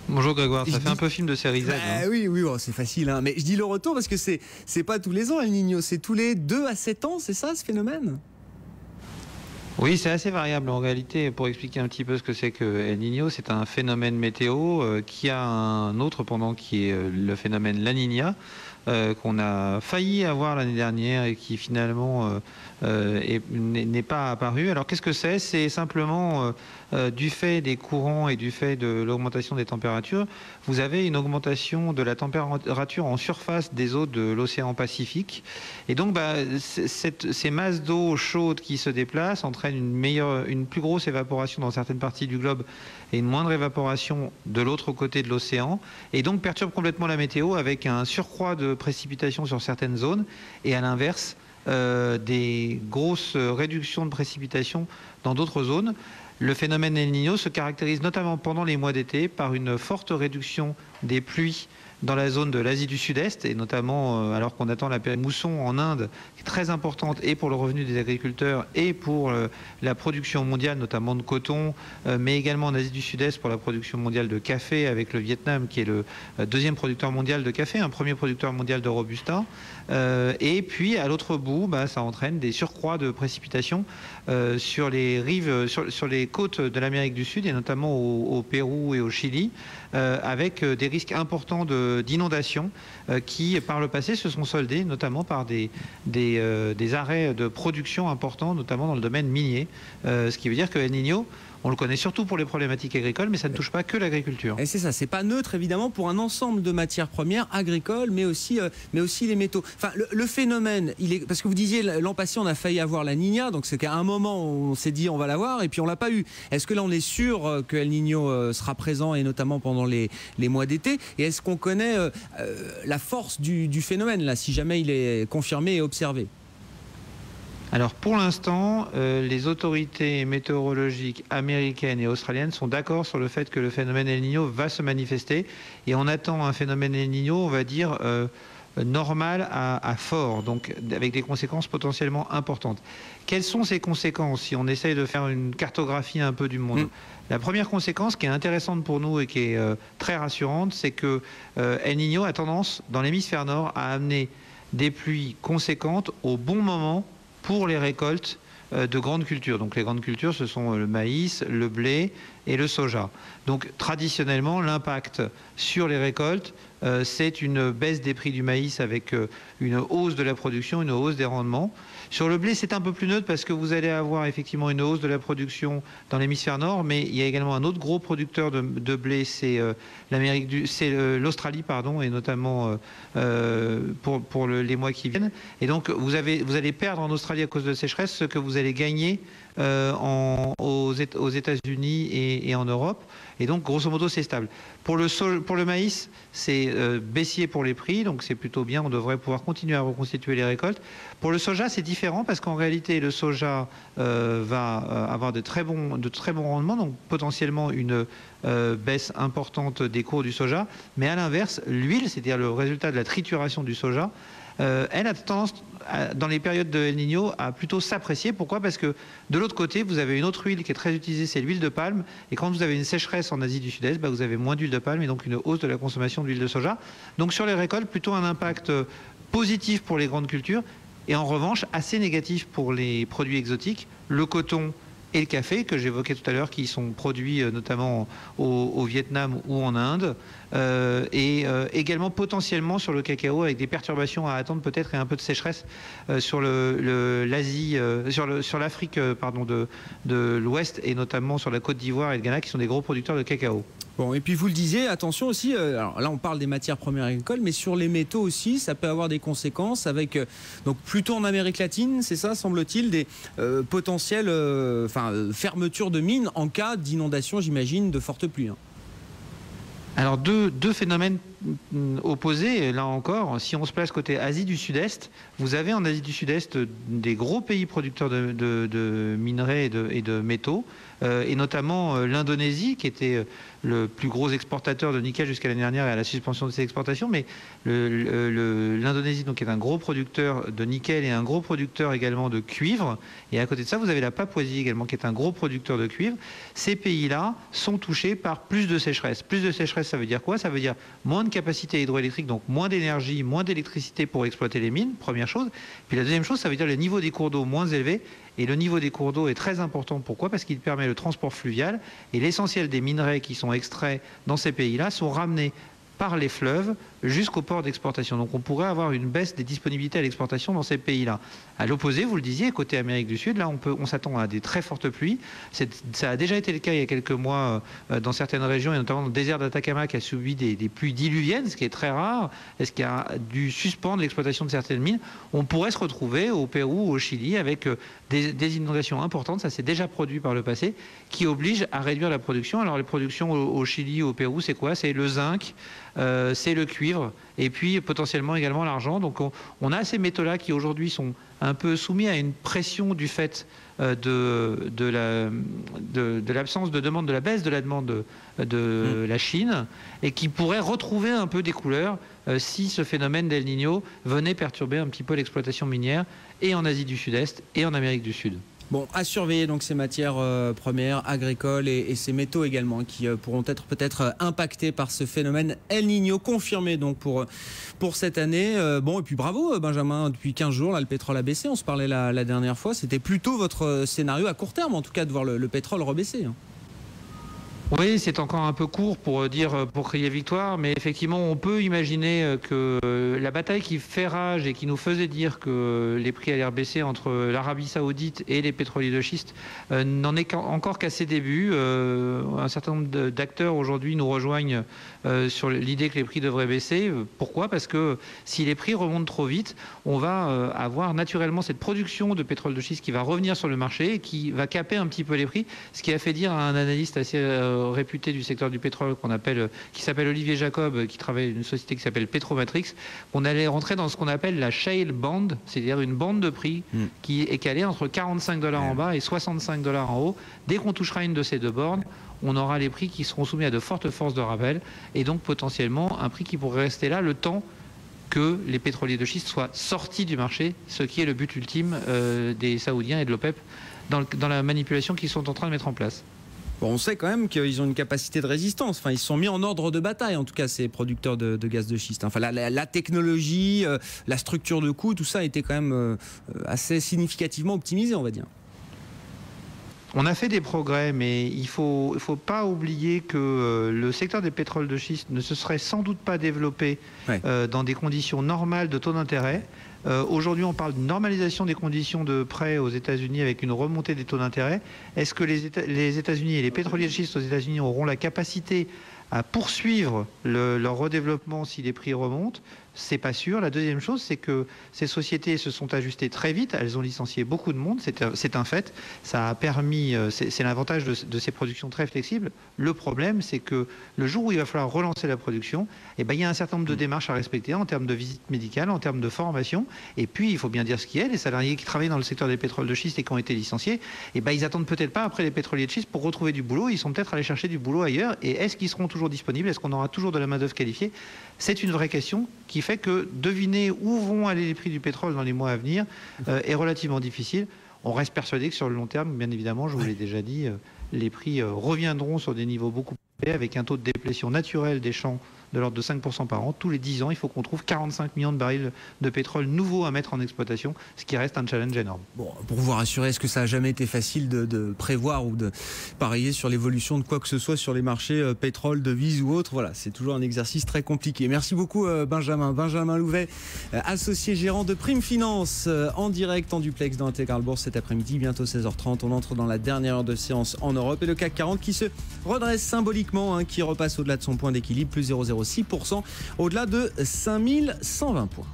Bonjour Grégoire, ça fait un peu film de série Z. Oui, bon, c'est facile. Mais je dis le retour parce que c'est pas tous les ans El Niño, c'est tous les 2 à 7 ans, c'est ça ce phénomène? Oui, c'est assez variable en réalité. Pour expliquer un petit peu ce que c'est que El Niño, c'est un phénomène météo qui a un autre pendant qui est le phénomène La Niña, qu'on a failli avoir l'année dernière et qui finalement n'est pas apparu. Alors qu'est-ce que c'est? C'est simplement du fait des courants et du fait de l'augmentation des températures, vous avez une augmentation de la température en surface des eaux de l'océan Pacifique. Et donc ces masses d'eau chaude qui se déplacent entraînent une plus grosse évaporation dans certaines parties du globe et une moindre évaporation de l'autre côté de l'océan, et donc perturbe complètement la météo avec un surcroît de précipitations sur certaines zones, et à l'inverse, des grosses réductions de précipitations dans d'autres zones. Le phénomène El Niño se caractérise notamment pendant les mois d'été par une forte réduction des pluies dans la zone de l'Asie du Sud-Est, et notamment alors qu'on attend la période mousson en Inde, qui est très importante et pour le revenu des agriculteurs et pour la production mondiale, notamment de coton, mais également en Asie du Sud-Est pour la production mondiale de café, avec le Vietnam qui est le deuxième producteur mondial de café, un premier producteur mondial de Robusta. Et puis à l'autre bout, ça entraîne des surcroîts de précipitations sur les rives, sur les côtes de l'Amérique du Sud, et notamment au Pérou et au Chili, avec des risques importants d'inondations qui, par le passé, se sont soldés notamment par des arrêts de production importants, notamment dans le domaine minier. Ce qui veut dire que El Niño, on le connaît surtout pour les problématiques agricoles, mais ça ne touche pas que l'agriculture. Et c'est ça, c'est pas neutre évidemment pour un ensemble de matières premières agricoles, mais aussi les métaux. Enfin, le phénomène, parce que vous disiez l'an passé on a failli avoir la Niña, donc c'est qu'à un moment on s'est dit on va l'avoir et puis on l'a pas eu. Est-ce que là on est sûr que El Niño sera présent, et notamment pendant les mois d'été? Et est-ce qu'on connaît la force du phénomène là, si jamais il est confirmé et observé? Alors pour l'instant, les autorités météorologiques américaines et australiennes sont d'accord sur le fait que le phénomène El Niño va se manifester, et on attend un phénomène El Niño, on va dire, normal à fort, donc avec des conséquences potentiellement importantes. Quelles sont ces conséquences si on essaye de faire une cartographie un peu du monde? La première conséquence qui est intéressante pour nous et qui est très rassurante, c'est que El Niño a tendance, dans l'hémisphère nord, à amener des pluies conséquentes au bon moment pour les récoltes de grandes cultures. Donc les grandes cultures, ce sont le maïs, le blé et le soja. Donc traditionnellement, l'impact sur les récoltes, c'est une baisse des prix du maïs avec une hausse de la production, une hausse des rendements. Sur le blé, c'est un peu plus neutre parce que vous allez avoir effectivement une hausse de la production dans l'hémisphère nord, mais il y a également un autre gros producteur de blé, c'est l'Australie, pardon, et notamment pour les mois qui viennent. Et donc vous allez perdre en Australie à cause de la sécheresse ce que vous allez gagner aux États-Unis et en Europe. Et donc, grosso modo, c'est stable. Pour le maïs, c'est baissier pour les prix, donc c'est plutôt bien, on devrait pouvoir continuer à reconstituer les récoltes. Pour le soja, c'est différent parce qu'en réalité, le soja va avoir de très bons rendements, donc potentiellement une baisse importante des cours du soja. Mais à l'inverse, l'huile, c'est-à-dire le résultat de la trituration du soja, elle a tendance, dans les périodes de El Niño, à plutôt s'apprécier. Pourquoi? Parce que de l'autre côté, vous avez une autre huile qui est très utilisée, c'est l'huile de palme. Et quand vous avez une sécheresse en Asie du Sud-Est, vous avez moins d'huile de palme et donc une hausse de la consommation d'huile de soja. Donc sur les récoltes, plutôt un impact positif pour les grandes cultures, et en revanche assez négatif pour les produits exotiques, le coton et le café que j'évoquais tout à l'heure, qui sont produits notamment au Vietnam ou en Inde, et également potentiellement sur le cacao, avec des perturbations à attendre peut-être, et un peu de sécheresse sur l'Asie, sur l'Afrique de l'Ouest, et notamment sur la Côte d'Ivoire et le Ghana, qui sont des gros producteurs de cacao. Bon, et puis vous le disiez, attention aussi, alors là on parle des matières premières agricoles, mais sur les métaux aussi, ça peut avoir des conséquences avec, donc plutôt en Amérique latine, c'est ça, semble-t-il, des potentielles fermetures de mines en cas d'inondation, j'imagine, de fortes pluies. Alors deux phénomènes opposé, là encore, si on se place côté Asie du Sud-Est, vous avez en Asie du Sud-Est des gros pays producteurs de minerais et de métaux, et notamment l'Indonésie, qui était le plus gros exportateur de nickel jusqu'à l'année dernière et à la suspension de ses exportations. Mais l'Indonésie donc est un gros producteur de nickel et un gros producteur également de cuivre. Et à côté de ça, vous avez la Papouasie également, qui est un gros producteur de cuivre. Ces pays-là sont touchés par plus de sécheresse. Plus de sécheresse, ça veut dire quoi? Ça veut dire moins de capacité hydroélectrique, donc moins d'énergie, moins d'électricité pour exploiter les mines, première chose. Puis la deuxième chose, ça veut dire le niveau des cours d'eau moins élevé. Et le niveau des cours d'eau est très important. Pourquoi? Parce qu'il permet le transport fluvial. Et l'essentiel des minerais qui sont extraits dans ces pays-là sont ramenés par les fleuves jusqu'au port d'exportation. Donc on pourrait avoir une baisse des disponibilités à l'exportation dans ces pays-là. À l'opposé, vous le disiez, côté Amérique du Sud, là on s'attend à des très fortes pluies. Ça a déjà été le cas il y a quelques mois dans certaines régions, et notamment dans le désert d'Atacama qui a subi des pluies diluviennes, ce qui est très rare, et ce qui a dû suspendre l'exploitation de certaines mines. On pourrait se retrouver au Pérou ou au Chili avec des inondations importantes, ça s'est déjà produit par le passé, qui obligent à réduire la production. Alors les productions au Chili ou au Pérou, c'est quoi? C'est le zinc, c'est le cuivre, et puis potentiellement également l'argent. Donc on a ces métaux-là qui aujourd'hui sont un peu soumis à une pression du fait de l'absence de demande, de la baisse de la demande de la Chine, et qui pourraient retrouver un peu des couleurs si ce phénomène d'El Niño venait perturber un petit peu l'exploitation minière et en Asie du Sud-Est et en Amérique du Sud. Bon, à surveiller donc ces matières premières agricoles et ces métaux également qui pourront être peut-être impactés par ce phénomène El Niño, confirmé donc pour cette année. Bon, et puis bravo Benjamin, depuis 15 jours là, le pétrole a baissé, on se parlait la dernière fois, c'était plutôt votre scénario à court terme en tout cas de voir le pétrole rebaisser. Oui, c'est encore un peu court pour crier victoire, mais effectivement, on peut imaginer que la bataille qui fait rage et qui nous faisait dire que les prix allaient baisser entre l'Arabie Saoudite et les pétroliers de schiste n'en est encore qu'à ses débuts. Un certain nombre d'acteurs aujourd'hui nous rejoignent sur l'idée que les prix devraient baisser. Pourquoi? Parce que si les prix remontent trop vite, on va avoir naturellement cette production de pétrole de schiste qui va revenir sur le marché et qui va caper un petit peu les prix, ce qui a fait dire à un analyste assez réputé du secteur du pétrole qui s'appelle Olivier Jacob, qui travaille dans une société qui s'appelle Petromatrix, qu'on allait rentrer dans ce qu'on appelle la shale band, c'est-à-dire une bande de prix qui est calée entre 45 $ en bas et 65 $ en haut. Dès qu'on touchera une de ces deux bornes, on aura les prix qui seront soumis à de fortes forces de rappel, et donc potentiellement un prix qui pourrait rester là le temps que les pétroliers de schiste soient sortis du marché, ce qui est le but ultime des Saoudiens et de l'OPEP dans la manipulation qu'ils sont en train de mettre en place. Bon, on sait quand même qu'ils ont une capacité de résistance. Enfin, ils se sont mis en ordre de bataille, en tout cas, ces producteurs de gaz de schiste. Enfin, la technologie, la structure de coût, tout ça a été quand même assez significativement optimisé, on va dire. On a fait des progrès, mais il faut pas oublier que le secteur des pétroles de schiste ne se serait sans doute pas développé dans des conditions normales de taux d'intérêt. Aujourd'hui, on parle d'une normalisation des conditions de prêt aux États-Unis avec une remontée des taux d'intérêt. Est-ce que les États-Unis et les pétroliers de schiste aux États-Unis auront la capacité à poursuivre leur redéveloppement si les prix remontent? C'est pas sûr. La deuxième chose, c'est que ces sociétés se sont ajustées très vite. Elles ont licencié beaucoup de monde, c'est un fait. Ça a permis, c'est l'avantage de ces productions très flexibles. Le problème, c'est que le jour où il va falloir relancer la production, il y a un certain nombre de démarches à respecter en termes de visite médicale, en termes de formation. Et puis, il faut bien dire ce qui est. Les salariés qui travaillent dans le secteur des pétroles de schiste et qui ont été licenciés, ils attendent peut-être pas après les pétroliers de schiste pour retrouver du boulot. Ils sont peut-être allés chercher du boulot ailleurs. Et est-ce qu'ils seront toujours disponibles? Est-ce qu'on aura toujours de la main-d'œuvre qualifiée? C'est une vraie question qui fait que deviner où vont aller les prix du pétrole dans les mois à venir est relativement difficile. On reste persuadé que sur le long terme, bien évidemment, je vous l'ai déjà dit, les prix reviendront sur des niveaux beaucoup plus élevés avec un taux de déplétion naturel des champs de l'ordre de 5% par an. Tous les 10 ans, il faut qu'on trouve 45 millions de barils de pétrole nouveaux à mettre en exploitation, ce qui reste un challenge énorme. Bon, pour vous rassurer, est-ce que ça n'a jamais été facile de prévoir ou de parier sur l'évolution de quoi que ce soit sur les marchés pétrole, devises ou autres? Voilà, c'est toujours un exercice très compliqué. Merci beaucoup Benjamin. Benjamin Louvet, associé gérant de Prime Finance, en direct en duplex dans Intégral Bourse cet après-midi, bientôt 16h30. On entre dans la dernière heure de séance en Europe et le CAC 40 qui se redresse symboliquement, qui repasse au-delà de son point d'équilibre, plus 0,06%, au-delà de 5120 points.